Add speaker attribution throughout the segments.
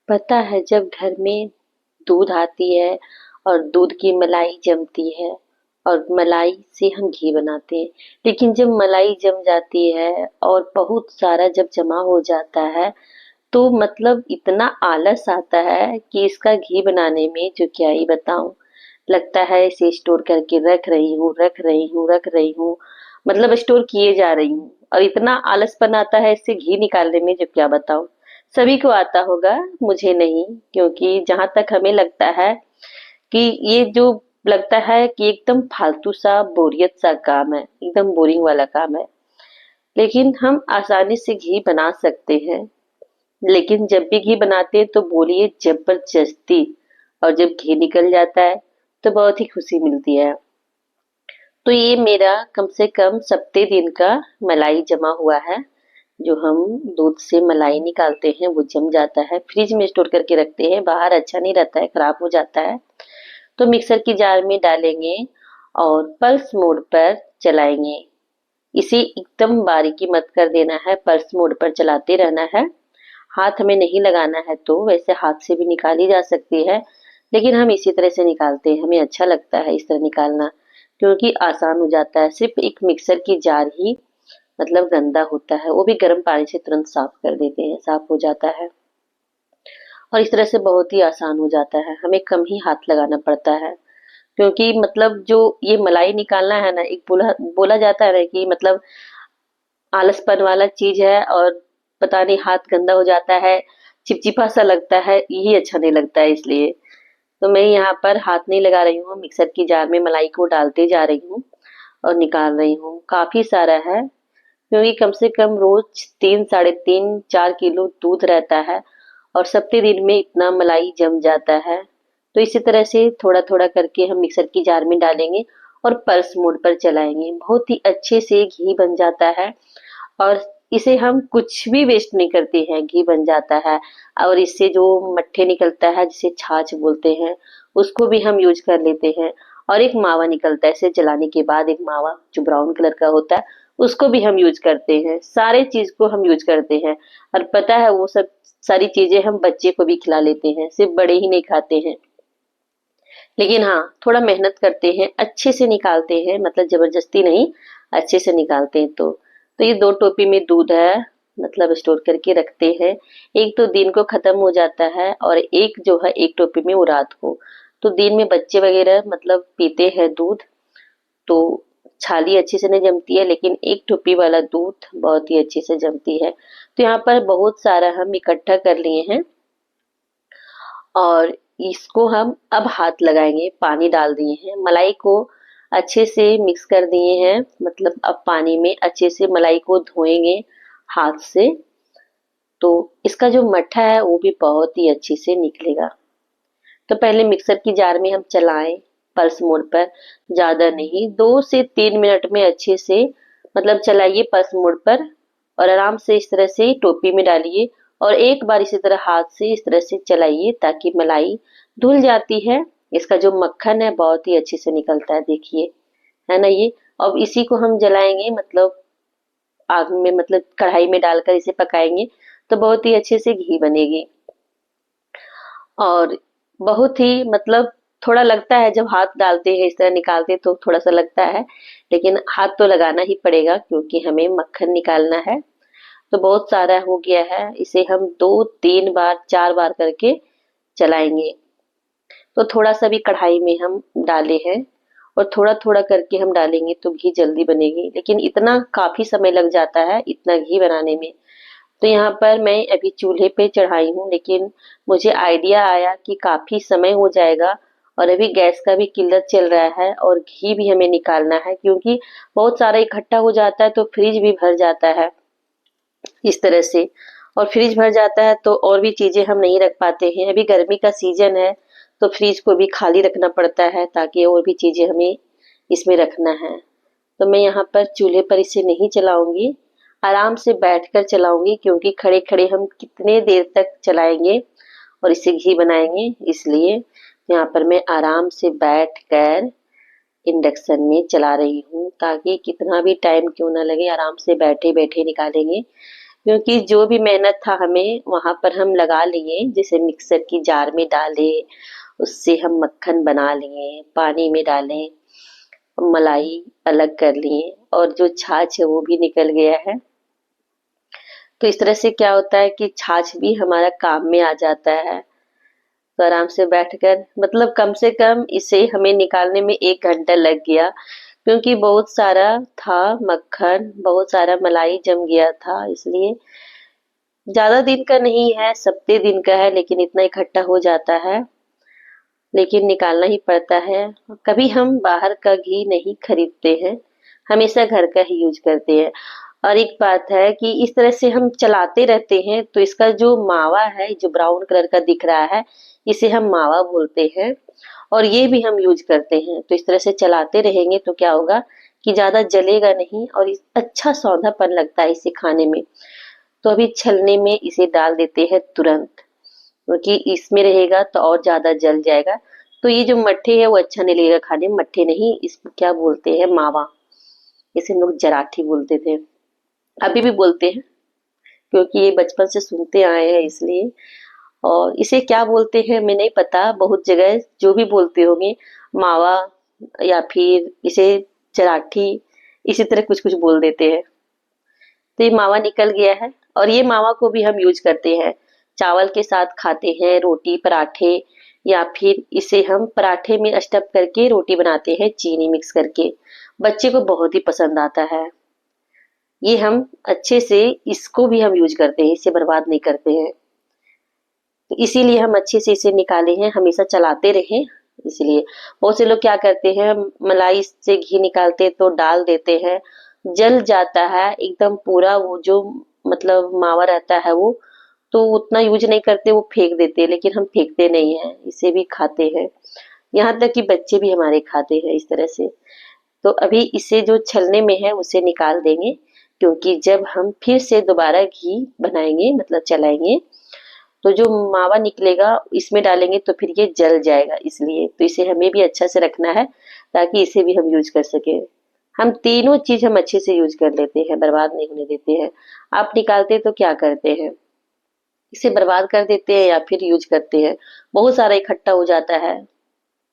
Speaker 1: पता है जब घर में दूध आती है और दूध की मलाई जमती है और मलाई से हम घी बनाते हैं। लेकिन जब मलाई जम जाती है और बहुत सारा जब जमा हो जाता है तो मतलब इतना आलस आता है कि इसका घी बनाने में जो क्या ही बताऊं। लगता है इसे स्टोर करके रख रही हूँ रख रही हूँ रख रही हूँ, मतलब स्टोर किए जा रही हूँ। और इतना आलसपन आता है इससे घी निकालने में जो क्या बताऊं। सभी को आता होगा, मुझे नहीं। क्योंकि जहां तक हमें लगता है कि ये जो लगता है कि एकदम फालतू सा बोरियत सा काम है, एकदम बोरिंग वाला काम है। लेकिन हम आसानी से घी बना सकते हैं। लेकिन जब भी घी बनाते हैं तो बोलिए जबरदस्ती। और जब घी निकल जाता है तो बहुत ही खुशी मिलती है। तो ये मेरा कम से कम 7 दिन का मलाई जमा हुआ है। जो हम दूध से मलाई निकालते हैं वो जम जाता है, फ्रिज में स्टोर करके रखते हैं, बाहर अच्छा नहीं रहता है, खराब हो जाता है। तो मिक्सर की जार में डालेंगे और पल्स मोड पर चलाएंगे। इसे एकदम बारीकी मत कर देना है, पल्स मोड पर चलाते रहना है। हाथ में नहीं लगाना है, तो वैसे हाथ से भी निकाली जा सकती है। लेकिन हम इसी तरह से निकालते हैं, हमें अच्छा लगता है इस तरह निकालना। क्योंकि आसान हो जाता है, सिर्फ एक मिक्सर की जार ही मतलब गंदा होता है, वो भी गर्म पानी से तुरंत साफ कर देते हैं, साफ हो जाता है। और इस तरह से बहुत ही आसान हो जाता है, हमें कम ही हाथ लगाना पड़ता है। क्योंकि मतलब जो ये मलाई निकालना है ना, एक बोला बोला जाता है ना कि मतलब आलसपन वाला चीज है और पता नहीं हाथ गंदा हो जाता है, चिपचिपा सा लगता है, यही अच्छा नहीं लगता है। इसलिए तो मैं यहाँ पर हाथ नहीं लगा रही हूँ, मिक्सर की जार में मलाई को डालते जा रही हूँ और निकाल रही हूँ। काफी सारा है, क्योंकि कम से कम रोज 3, 3.5, 4 किलो दूध रहता है और 7 दिन में इतना मलाई जम जाता है। तो इसी तरह से थोड़ा थोड़ा करके हम मिक्सर की जार में डालेंगे और पल्स मोड पर चलाएंगे, बहुत ही अच्छे से घी बन जाता है। और इसे हम कुछ भी वेस्ट नहीं करते हैं, घी बन जाता है। और इससे जो मट्ठे निकलता है जिसे छाछ बोलते हैं, उसको भी हम यूज कर लेते हैं। और एक मावा निकलता है इसे जलाने के बाद, एक मावा जो ब्राउन कलर का होता है, उसको भी हम यूज करते हैं। सारे चीज को हम यूज करते हैं। और पता है वो सब सारी चीजें हम बच्चे को भी खिला लेते हैं, सिर्फ बड़े ही नहीं खाते हैं। लेकिन हाँ, थोड़ा मेहनत करते हैं, अच्छे से निकालते हैं, मतलब जबरदस्ती नहीं, अच्छे से निकालते हैं। तो ये 2 टोपी में दूध है, मतलब स्टोर करके रखते हैं। एक तो दिन को खत्म हो जाता है और एक जो है एक टोपी में वो रात को। तो दिन में बच्चे वगैरह मतलब पीते हैं दूध, तो छाली अच्छे से नहीं जमती है, लेकिन एक टोपी वाला दूध बहुत ही अच्छे से जमती है। तो यहाँ पर बहुत सारा हम इकट्ठा कर लिए हैं और इसको हम अब हाथ लगाएंगे। पानी डाल दिए हैं, मलाई को अच्छे से मिक्स कर दिए हैं, मतलब अब पानी में अच्छे से मलाई को धोएंगे हाथ से। तो इसका जो मट्ठा है वो भी बहुत ही अच्छे से निकलेगा। तो पहले मिक्सर की जार में हम चलाएं पल्स मोड पर, ज्यादा नहीं, 2 से 3 मिनट में अच्छे से मतलब चलाइए पल्स मोड पर। और आराम से इस तरह से टोपी में डालिए और एक बार इसी तरह हाथ से इस तरह से चलाइए ताकि मलाई धुल जाती है। इसका जो मक्खन है बहुत ही अच्छे से निकलता है, देखिए, है ना ये। अब इसी को हम जलाएंगे, मतलब आग में, मतलब कढ़ाई में डालकर इसे पकाएंगे, तो बहुत ही अच्छे से घी बनेगी। और बहुत ही मतलब थोड़ा लगता है जब हाथ डालते हैं इस तरह निकालते तो थोड़ा सा लगता है, लेकिन हाथ तो लगाना ही पड़ेगा क्योंकि हमें मक्खन निकालना है। तो बहुत सारा हो गया है, इसे हम 2, 3 बार 4 बार करके चलाएंगे। तो थोड़ा सा भी कढ़ाई में हम डाले हैं और थोड़ा थोड़ा करके हम डालेंगे तो घी जल्दी बनेगी, लेकिन इतना काफी समय लग जाता है इतना घी बनाने में। तो यहाँ पर मैं अभी चूल्हे पे चढ़ाई हूँ, लेकिन मुझे आइडिया आया कि काफी समय हो जाएगा और अभी गैस का भी किल्लत चल रहा है और घी भी हमें निकालना है, क्योंकि बहुत सारा इकट्ठा हो जाता है तो फ्रिज भी भर जाता है इस तरह से। और फ्रिज भर जाता है तो और भी चीजें हम नहीं रख पाते हैं, अभी गर्मी का सीजन है तो फ्रिज को भी खाली रखना पड़ता है ताकि और भी चीजें हमें इसमें रखना है। तो मैं यहाँ पर चूल्हे पर इसे नहीं चलाऊंगी, आराम से बैठकर चलाऊंगी, क्योंकि खड़े खड़े हम कितने देर तक चलाएंगे और इसे घी बनाएंगे। इसलिए यहाँ पर मैं आराम से बैठकर इंडक्शन में चला रही हूँ, ताकि कितना भी टाइम क्यों ना लगे आराम से बैठे बैठे निकालेंगे। क्योंकि जो भी मेहनत था हमें वहां पर हम लगा लिए, जैसे मिक्सर की जार में डाले, उससे हम मक्खन बना लिए, पानी में डाले, मलाई अलग कर लिए और जो छाछ है वो भी निकल गया है। तो इस तरह से क्या होता है कि छाछ भी हमारा काम में आ जाता है। तो आराम से बैठकर, मतलब कम से कम इसे हमें निकालने में 1 घंटा लग गया, क्योंकि बहुत सारा था मक्खन, बहुत सारा मलाई जम गया था, इसलिए ज्यादा दिन का नहीं है, सप्ते दिन का है, लेकिन इतना इकट्ठा हो जाता है, लेकिन निकालना ही पड़ता है। कभी हम बाहर का घी नहीं खरीदते हैं, हमेशा घर का ही यूज करते हैं। और एक बात है कि इस तरह से हम चलाते रहते हैं तो इसका जो मावा है, जो ब्राउन कलर का दिख रहा है, इसे हम मावा बोलते हैं और ये भी हम यूज करते हैं। तो इस तरह से चलाते रहेंगे तो क्या होगा कि ज्यादा जलेगा नहीं और अच्छा सौंधापन लगता है इसे खाने में। तो अभी छलने में इसे डाल देते हैं तुरंत, क्योंकि इसमें रहेगा तो और ज्यादा जल जाएगा। तो ये जो मट्ठे है वो अच्छा नहीं लगेगा खाने में, मट्ठे नहीं, इसको क्या बोलते हैं, मावा। इसे हम लोग जराठी बोलते थे, अभी भी बोलते हैं, क्योंकि ये बचपन से सुनते आए हैं इसलिए। और इसे क्या बोलते हैं मैं नहीं पता, बहुत जगह जो भी बोलते होंगे, मावा या फिर इसे चराठी, इसी तरह कुछ कुछ बोल देते हैं। तो ये मावा निकल गया है और ये मावा को भी हम यूज करते हैं, चावल के साथ खाते हैं, रोटी पराठे, या फिर इसे हम पराठे में स्टफ करके रोटी बनाते हैं चीनी मिक्स करके। बच्चे को बहुत ही पसंद आता है। ये हम अच्छे से, इसको भी हम यूज करते हैं, इसे बर्बाद नहीं करते हैं। तो इसीलिए हम अच्छे से इसे निकाले हैं, हमेशा चलाते रहें। इसलिए बहुत से लोग क्या करते हैं, मलाई से घी निकालते तो डाल देते हैं, जल जाता है एकदम पूरा, वो जो मतलब मावा रहता है वो, तो उतना यूज नहीं करते, वो फेंक देते हैं। लेकिन हम फेंकते नहीं है, इसे भी खाते हैं, यहाँ तक कि बच्चे भी हमारे खाते हैं इस तरह से। तो अभी इसे जो छलने में है उसे निकाल देंगे, क्योंकि जब हम फिर से दोबारा घी बनाएंगे, मतलब चलाएंगे, तो जो मावा निकलेगा इसमें डालेंगे तो फिर ये जल जाएगा, इसलिए तो इसे हमें भी अच्छा से रखना है, ताकि इसे भी हम यूज कर सके। हम तीनों चीज हम अच्छे से यूज कर लेते हैं, बर्बाद नहीं होने देते हैं। आप निकालते तो क्या करते हैं, इसे बर्बाद कर देते हैं या फिर यूज करते हैं? बहुत सारा इकट्ठा हो जाता है,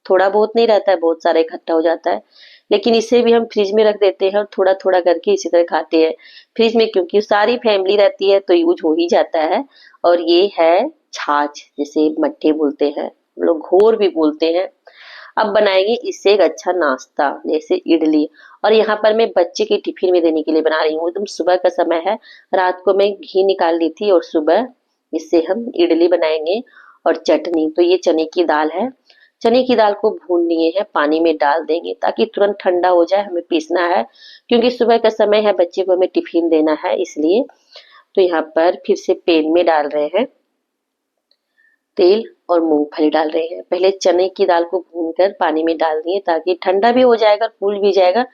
Speaker 1: थोड़ा बहुत नहीं रहता है, बहुत सारा इकट्ठा हो जाता है, लेकिन इसे भी हम फ्रिज में रख देते हैं और थोड़ा थोड़ा करके इसी तरह खाते हैं फ्रिज में, क्योंकि सारी फैमिली रहती है तो यूज हो ही जाता है। और ये है छाछ, जिसे मट्ठे बोलते हैं, हम लोग घोर भी बोलते हैं। अब बनाएंगे इससे एक अच्छा नाश्ता, जैसे इडली। और यहाँ पर मैं बच्चे के टिफिन में देने के लिए बना रही हूँ, एकदम सुबह का समय है, रात को मैं घी निकाल ली थी और सुबह इससे हम इडली बनाएंगे। और चटनी, तो ये चने की दाल है, चने की दाल को भून लिए हैं, पानी में डाल देंगे ताकि तुरंत ठंडा हो जाए, हमें पीसना है, क्योंकि सुबह का समय है, बच्चे को हमें टिफिन देना है इसलिए। तो यहाँ पर फिर से पैन में डाल रहे हैं तेल और मूंगफली डाल रहे हैं। पहले चने की दाल को भूनकर पानी में डाल दिए ताकि ठंडा भी हो जाएगा, फूल भी जाएगा,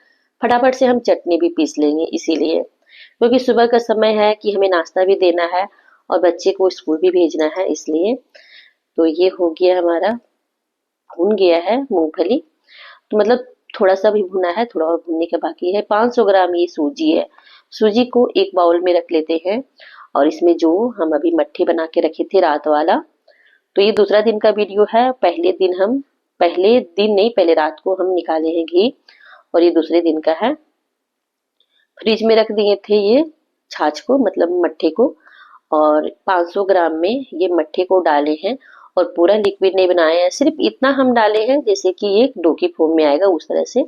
Speaker 1: फटाफट से हम चटनी भी पीस लेंगे, इसीलिए, क्योंकि सुबह का समय है कि हमें नाश्ता भी देना है और बच्चे को स्कूल भी भेजना है, इसलिए। तो ये हो गया हमारा, भून गया है मूंगफली, तो मतलब थोड़ा सा भी भुना है, थोड़ा और भुनने का बाकी है। 500 ग्राम ये सूजी है, सूजी को एक बाउल में रख लेते हैं। और इसमें जो हम अभी मट्ठे बना के रखे थे रात वाला, तो ये दूसरा दिन का वीडियो है। पहले दिन नहीं, पहले रात को हम निकाले हैं घी, और ये दूसरे दिन का है। फ्रिज में रख दिए थे ये छाछ को, मतलब मट्ठे को, और 500 ग्राम में ये मट्ठे को डाले हैं। और पूरा लिक्विड नहीं बनाया है, सिर्फ इतना हम डाले हैं जैसे कि ये डो की फॉर्म में आएगा, उस तरह से।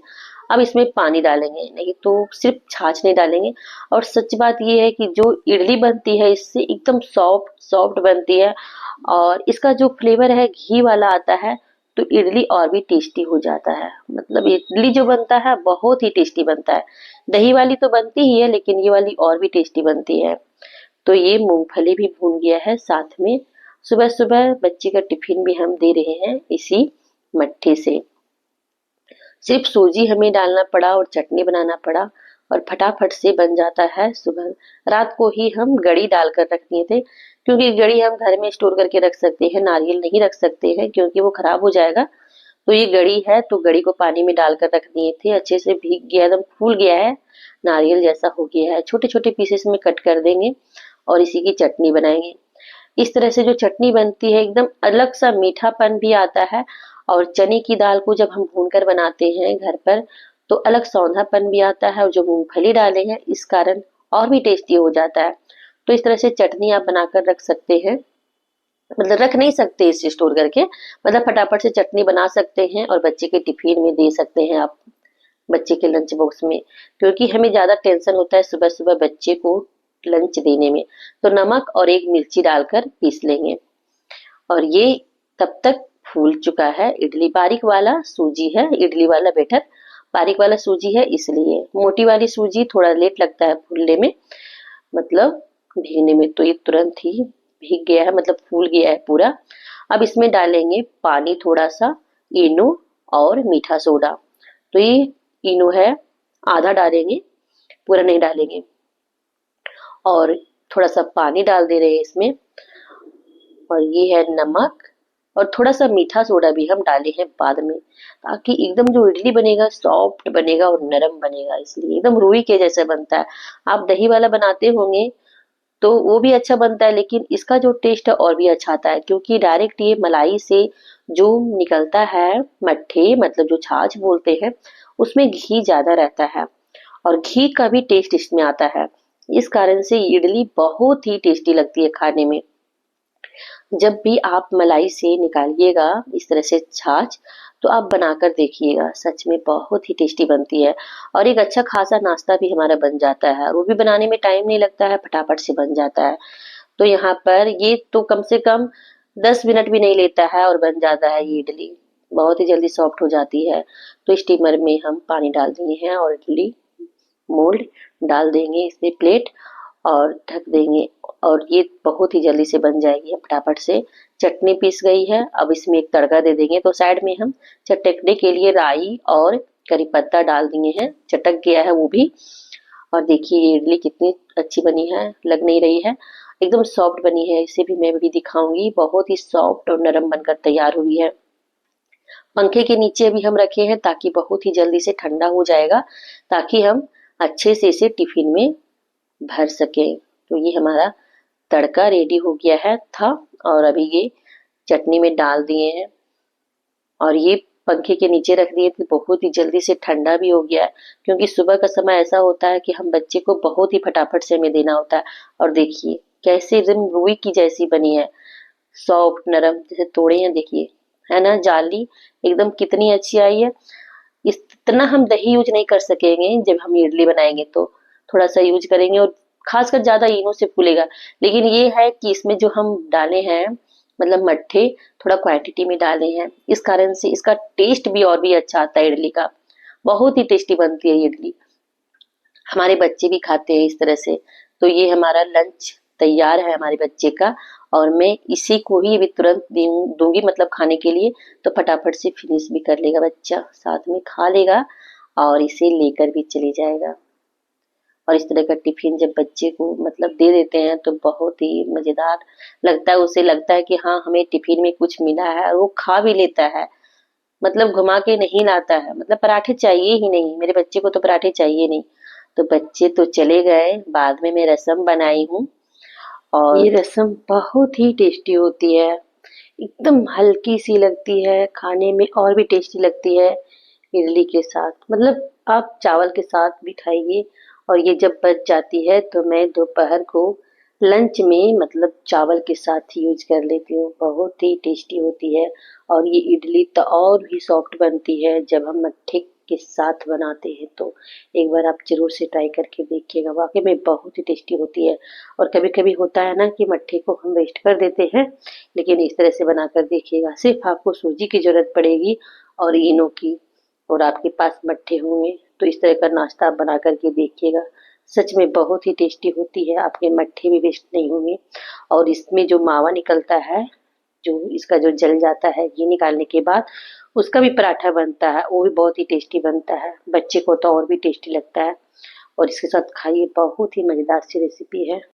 Speaker 1: अब इसमें पानी डालेंगे नहीं, तो सिर्फ छाछ नहीं डालेंगे। और सच बात ये है कि जो इडली बनती है इससे एकदम सॉफ्ट सॉफ्ट बनती है, और इसका जो फ्लेवर है घी वाला आता है, तो इडली और भी टेस्टी हो जाता है। मतलब इडली जो बनता है बहुत ही टेस्टी बनता है, दही वाली तो बनती ही है, लेकिन ये वाली और भी टेस्टी बनती है। तो ये मूंगफली भी भून गया है साथ में। सुबह सुबह बच्चे का टिफिन भी हम दे रहे हैं इसी मट्ठे से। सिर्फ सूजी हमें डालना पड़ा और चटनी बनाना पड़ा, और फटाफट से बन जाता है। सुबह रात को ही हम गड़ी डालकर रख दिए थे, क्योंकि गड़ी हम घर में स्टोर करके रख सकते हैं, नारियल नहीं रख सकते हैं क्योंकि वो खराब हो जाएगा। तो ये गड़ी है, तो गड़ी को पानी में डालकर रख दिए थे, अच्छे से भीग गया, एकदम फूल गया है, नारियल जैसा हो गया है। छोटे छोटे पीसेस में कट कर देंगे और इसी की चटनी बनाएंगे। इस तरह से जो चटनी बनती है एकदम अलग सा मीठापन भी आता है, और चने की दाल को जब हम भूनकर बनाते हैं घर पर तो अलग सौंधापन भी आता है, और जो मूंगफली डाले हैं इस कारण और भी टेस्टी हो जाता है। तो इस तरह से चटनी आप बनाकर रख सकते हैं, मतलब रख नहीं सकते इसे स्टोर करके, मतलब फटाफट से चटनी बना सकते हैं और बच्चे के टिफिन में दे सकते हैं आप, बच्चे के लंच बॉक्स में। क्योंकि हमें ज्यादा टेंशन होता है सुबह सुबह बच्चे को लंच देने में, तो नमक और एक मिर्ची डालकर पीस लेंगे। और ये तब तक फूल चुका है इडली, बारीक वाला सूजी है, इडली वाला बैटर बारीक वाला सूजी है, इसलिए मोटी वाली सूजी थोड़ा लेट लगता है फूलने में, मतलब भीगने में। तो ये तुरंत ही भीग गया है, मतलब फूल गया है पूरा। अब इसमें डालेंगे पानी थोड़ा सा, इनो और मीठा सोडा। तो ये इनो है, आधा डालेंगे, पूरा नहीं डालेंगे। और थोड़ा सा पानी डाल दे रहे हैं इसमें, और ये है नमक, और थोड़ा सा मीठा सोडा भी हम डाले हैं बाद में, ताकि एकदम जो इडली बनेगा सॉफ्ट बनेगा और नरम बनेगा, इसलिए एकदम रूई के जैसा बनता है। आप दही वाला बनाते होंगे तो वो भी अच्छा बनता है, लेकिन इसका जो टेस्ट है और भी अच्छा आता है, क्योंकि डायरेक्ट ये मलाई से जो निकलता है मट्ठे, मतलब जो छाछ बोलते हैं, उसमें घी ज्यादा रहता है, और घी का भी टेस्ट इसमें आता है। इस कारण से इडली बहुत ही टेस्टी लगती है खाने में। जब भी आप मलाई से निकालिएगा इस तरह से छाछ, तो आप बनाकर देखिएगा, सच में बहुत ही टेस्टी बनती है। और एक अच्छा खासा नाश्ता भी हमारा बन जाता है, वो भी बनाने में टाइम नहीं लगता है, फटाफट से बन जाता है। तो यहाँ पर ये तो कम से कम 10 मिनट भी नहीं लेता है और बन जाता है ये इडली, बहुत ही जल्दी सॉफ्ट हो जाती है। तो स्टीमर में हम पानी डाल दिए हैं और इडली मोल्ड डाल देंगे इसमें प्लेट, और ढक देंगे, और ये बहुत ही जल्दी से बन जाएगी फटाफट से। चटनी पीस गई है, अब इसमें एक तड़का दे देंगे। तो साइड में हम चटकने के लिए राई और करी पत्ता डाल दिए हैं, चटक गया है वो भी। और देखिए ये इडली कितनी अच्छी बनी है, लग नहीं रही है, एकदम सॉफ्ट बनी है। इसे भी मैं भी दिखाऊंगी, बहुत ही सॉफ्ट और नरम बनकर तैयार हुई है। पंखे के नीचे भी हम रखे हैं ताकि बहुत ही जल्दी से ठंडा हो जाएगा, ताकि हम अच्छे से इसे टिफिन में भर सके। तो ये हमारा तड़का रेडी हो गया है था, और अभी ये चटनी में डाल दिए हैं, और ये पंखे के नीचे रख दिए थे, बहुत ही जल्दी से ठंडा भी हो गया है। क्योंकि सुबह का समय ऐसा होता है कि हम बच्चे को बहुत ही फटाफट से हमें देना होता है। और देखिए कैसे एकदम रुई की जैसी बनी है, सॉफ्ट नरम, जैसे तोड़े हैं देखिए, है ना, जाली एकदम कितनी अच्छी आई है। इतना हम दही यूज नहीं कर सकेंगे, जब हम इडली बनाएंगे तो थोड़ा सा यूज करेंगे, और खासकर ज्यादा इनो से फूलेगा। लेकिन ये है कि इसमें जो हम डाले हैं, मतलब मट्ठे थोड़ा क्वांटिटी में डाले हैं, इस कारण से इसका टेस्ट भी और भी अच्छा आता है इडली का, बहुत ही टेस्टी बनती है ये इडली। हमारे बच्चे भी खाते हैं इस तरह से। तो ये हमारा लंच तैयार है हमारे बच्चे का, और मैं इसी को ही अभी तुरंत दूंगी, मतलब खाने के लिए। तो फटाफट से फिनिश भी कर लेगा बच्चा, साथ में खा लेगा और इसे लेकर भी चले जाएगा। और इस तरह का टिफिन जब बच्चे को मतलब दे देते हैं तो बहुत ही मजेदार लगता है, उसे लगता है कि हाँ हमें टिफिन में कुछ मिला है, और वो खा भी लेता है, मतलब घुमा के नहीं लाता है, मतलब पराठे चाहिए ही नहीं, मेरे बच्चे को तो पराठे चाहिए नहीं। तो बच्चे तो चले गए, बाद में मैं रसम बनाई हूँ, और ये रसम बहुत ही टेस्टी होती है, एकदम हल्की सी लगती है, खाने में और भी टेस्टी लगती है इडली के साथ, मतलब आप चावल के साथ भी खाइए। और ये जब बच जाती है तो मैं दोपहर को लंच में मतलब चावल के साथ ही यूज कर लेती हूँ, बहुत ही टेस्टी होती है। और ये इडली तो और भी सॉफ्ट बनती है जब हम मट्ठे के साथ बनाते हैं, तो एक बार आप जरूर से ट्राई करके देखिएगा, वाकई में बहुत ही टेस्टी होती है। और कभी कभी होता है ना कि मट्ठे को हम वेस्ट कर देते हैं, लेकिन इस तरह से बनाकर देखिएगा, सिर्फ आपको सूजी की जरूरत पड़ेगी और इनो की, और आपके पास मट्ठे होंगे। तो इस तरह का नाश्ता आप बना करके देखिएगा, सच में बहुत ही टेस्टी होती है, आपके मट्ठे भी वेस्ट नहीं होंगे। और इसमें जो मावा निकलता है, जो इसका जो जल जाता है घी निकालने के बाद, उसका भी पराठा बनता है, वो भी बहुत ही टेस्टी बनता है, बच्चे को तो और भी टेस्टी लगता है। और इसके साथ खाइए, बहुत ही मजेदार सी रेसिपी है।